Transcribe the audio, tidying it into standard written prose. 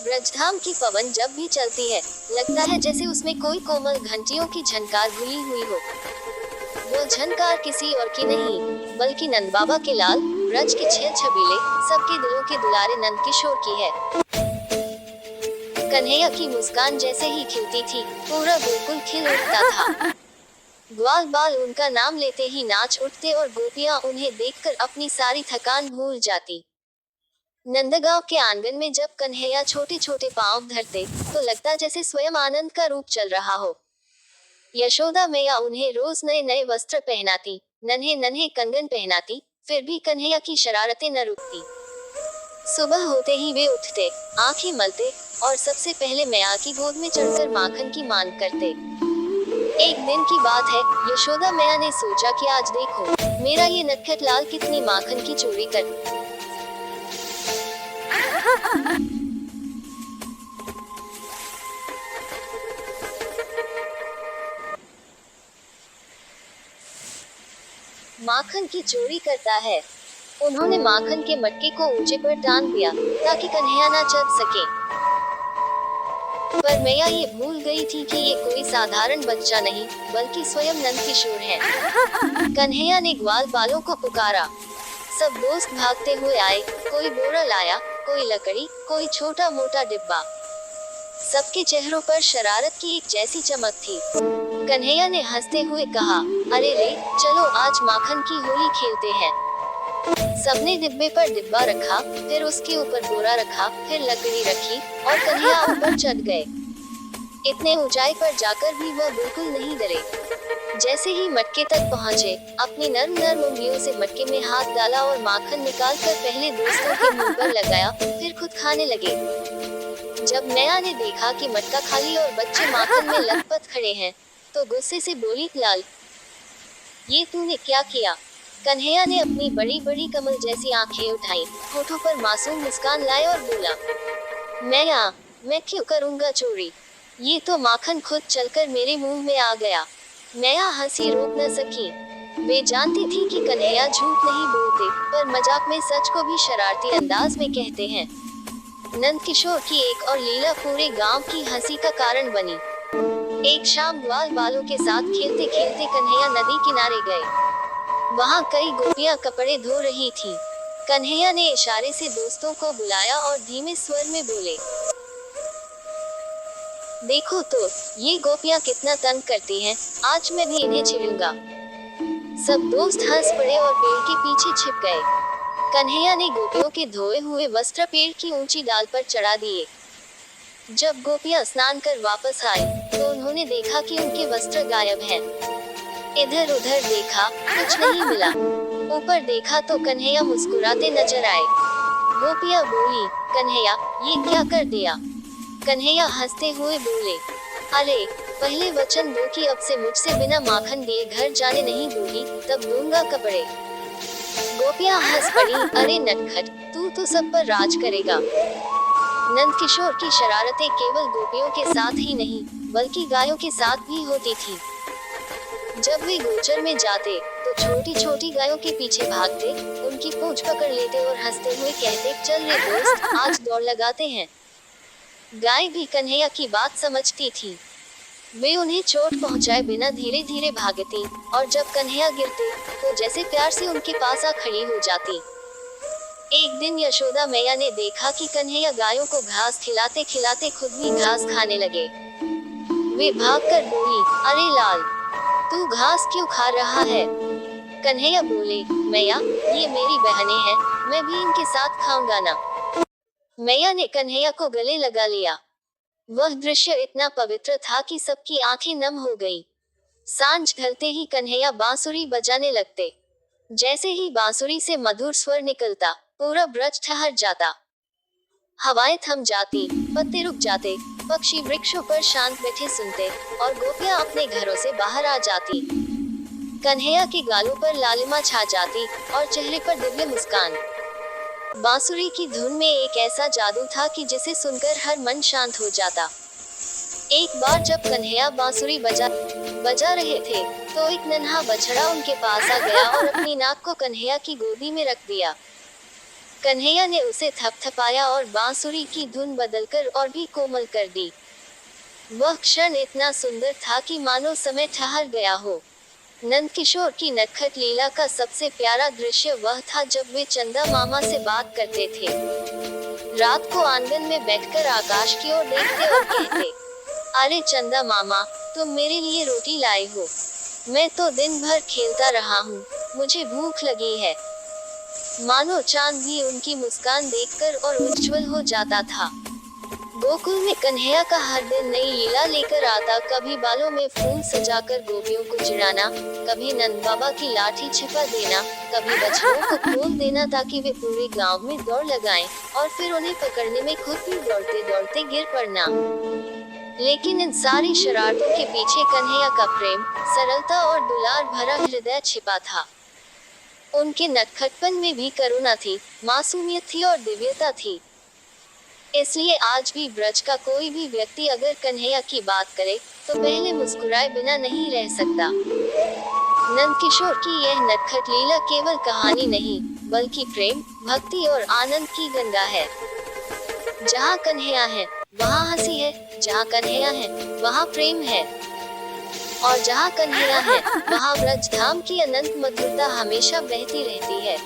ब्रजधाम की पवन जब भी चलती है, लगता है जैसे उसमें कोई कोमल घंटियों की झनकार घुली हुई हो। वो झनकार किसी और की नहीं, बल्कि नंद बाबा के लाल, ब्रज के छह छबीले, सबके दिलों के दुलारे नंद किशोर की है। कन्हैया की मुस्कान जैसे ही खिलती थी, पूरा गोकुल खिल उठता था। ग्वाल बाल उनका नाम लेते ही नाच उठते और गोपियां उन्हें देखकर अपनी सारी थकान भूल जाती। नंदगांव के आंगन में जब कन्हैया छोटे छोटे पांव धरते, तो लगता जैसे स्वयं आनंद का रूप चल रहा हो। यशोदा मैया उन्हें रोज नए नए वस्त्र पहनाती, नन्हे नन्हे कंगन पहनाती, फिर भी कन्हैया की शरारतें न रुकती। सुबह होते ही वे उठते, आंखें मलते, और सबसे पहले मैया की गोद में चढ़कर माखन की मांग करते। एक दिन की बात है, यशोदा मैया ने सोचा कि आज देखो, मेरा ये नटखट लाल कितनी माखन की चोरी कर। माखन की चोरी करता है। उन्होंने माखन के मटके को ऊंचे पर टांग दिया, ताकि कन्हैया ना चढ़ सके। पर मैया ये भूल गई थी कि ये कोई साधारण बच्चा नहीं, बल्कि स्वयं नंद किशोर है। कन्हैया ने ग्वाल बालों को पुकारा। सब दोस्त भागते हुए आए, कोई बोरा लाया, कोई लकड़ी, कोई छोटा मोटा डिब्बा। सबके चेहरों पर शरारत की एक जैसी चमक थी। कन्हैया ने हंसते हुए कहा, अरे रे, चलो आज माखन की होली खेलते हैं। सबने डिब्बे पर डिब्बा रखा, फिर उसके ऊपर बोरा रखा, फिर लकड़ी रखी, और कन्हैया ऊपर चढ़ गए। इतने ऊंचाई पर जाकर भी वह बिल्कुल नहीं डरे। जैसे ही मटके तक पहुँचे, अपनी नर्म नर्म उंगलियों से मटके में हाथ डाला और माखन निकालकर पहले दोस्तों के मुंह पर लगाया, फिर खुद खाने लगे। जब मैया ने देखा कि मटका खाली और बच्चे माखन में लथपथ खड़े हैं, तो गुस्से से बोली, लाल, ये तूने क्या किया? कन्हैया ने अपनी बड़ी बड़ी कमल जैसी आंखें उठाई, होठों पर मासूम मुस्कान लाए और बोला, मैया, मैं क्यों करूँगा चोरी? ये तो माखन खुद चलकर मेरे मुंह में आ गया। मैया हंसी रोक न सकी। वे जानती थी कि कन्हैया झूठ नहीं बोलते, पर मजाक में सच को भी शरारती अंदाज में कहते हैं। नंद किशोर की एक और लीला पूरे गांव की हंसी का कारण बनी। एक शाम ग्वाल बालों के साथ खेलते खेलते कन्हैया नदी किनारे गए। वहां कई गोपियां कपड़े धो रही थीं। कन्हैया ने इशारे से दोस्तों को बुलाया और धीमे स्वर में बोले, देखो तो, ये गोपियां कितना तंग करती हैं, आज मैं भी इन्हें छेड़ूंगा। सब दोस्त हंस पड़े और पेड़ के पीछे छिप गए। कन्हैया ने गोपियों के धोए हुए वस्त्र पेड़ की ऊंची डाल पर चढ़ा दिए। जब गोपियां स्नान कर वापस आई, तो उन्होंने देखा कि उनके वस्त्र गायब हैं। इधर उधर देखा, कुछ नहीं मिला। ऊपर देखा तो कन्हैया मुस्कुराते नजर आए। गोपियां बोली, कन्हैया, ये क्या कर दिया? कन्हैया हंसते हुए बोले, अरे, पहले वचन दो कि अब से मुझसे बिना माखन दिए घर जाने नहीं दूंगी, तब दूंगा कपड़े। गोपियां हंस पड़ी, अरे नटखट, तू तो सब पर राज करेगा। नंद किशोर की शरारतें केवल गोपियों के साथ ही नहीं, बल्कि गायों के साथ भी होती थी। जब वे गोचर में जाते, तो छोटी छोटी गायों के पीछे भागते, उनकी पूंछ पकड़ लेते और हंसते हुए कहते, चल रे दोस्त, आज दौड़ लगाते हैं। गाय भी कन्हैया की बात समझती थी। वे उन्हें चोट पहुंचाए बिना धीरे धीरे भागती, और जब कन्हैया गिरते, तो जैसे प्यार से उनके पास आ खड़ी हो जाती। एक दिन यशोदा मैया ने देखा कि कन्हैया गायों को घास खिलाते खिलाते खुद भी घास खाने लगे। वे भागकर बोली, अरे लाल, तू घास क्यों खा रहा है? कन्हैया बोले, मैया, ये मेरी बहनें हैं, मैं भी इनके साथ खाऊंगा ना। मैया ने कन्हैया को गले लगा लिया। वह दृश्य इतना पवित्र था कि सबकी आंखें नम हो गई। सांझ ढलते ही कन्हैया बांसुरी बजाने लगते। जैसे ही बांसुरी से मधुर स्वर निकलता, पूरा ब्रज ठहर जाता। हवाएं थम जाती, पत्ते रुक जाते, पक्षी वृक्षों पर शांत बैठे सुनते, और गोपियां अपने घरों से बाहर आ जाती। कन्हैया के गालों पर लालिमा छा जाती, और चेहरे पर दिव्य मुस्कान। बांसुरी की धुन में एक ऐसा जादू था कि जिसे सुनकर हर मन शांत हो जाता। एक बार जब कन्हैया बांसुरी बजा रहे थे, तो एक नन्हा बछड़ा उनके पास आ गया और अपनी नाक को कन्हैया की गोदी में रख दिया। कन्हैया ने उसे थपथपाया और बांसुरी की धुन बदलकर और भी कोमल कर दी। वह क्षण इतना सुंदर था कि मानो समय ठहर गया हो। नंदकिशोर की नटखट लीला का सबसे प्यारा दृश्य वह था जब वे चंदा मामा से बात करते थे। रात को आंगन में बैठकर आकाश की ओर देखते और कहते, अरे चंदा मामा, तुम मेरे लिए रोटी लाए हो। मैं तो दिन भर खेलता रहा हूँ, मुझे भूख लगी है। मानो चांद भी उनकी मुस्कान देखकर और उज्जवल हो जाता था। गोकुल में कन्हैया का हर दिन नई लीला लेकर आता, कभी बालों में फूल सजाकर गोपियों को चिढ़ाना, कभी नंद बाबा की लाठी छिपा देना, कभी बछड़ों को खोल देना ताकि वे पूरे गांव में दौड़ लगाएं, और फिर उन्हें पकड़ने में खुद भी दौड़ते दौड़ते गिर पड़ना। लेकिन इन सारी शरारतों के पीछे कन्हैया का प्रेम, सरलता और दुलार भरा हृदय छिपा था। उनके नटखटपन में भी करुणा थी, मासूमियत थी और दिव्यता थी। इसलिए आज भी ब्रज का कोई भी व्यक्ति अगर कन्हैया की बात करे तो पहले मुस्कुराए बिना नहीं रह सकता। नंदकिशोर की यह नटखट लीला केवल कहानी नहीं, बल्कि प्रेम, भक्ति और आनंद की गंगा है। जहाँ कन्हैया है, वहाँ हंसी है, जहाँ कन्हैया है, वहाँ प्रेम है, और जहाँ कन्हैया है, वहाँ ब्रज धाम की अनंत मधुरता हमेशा बहती रहती है।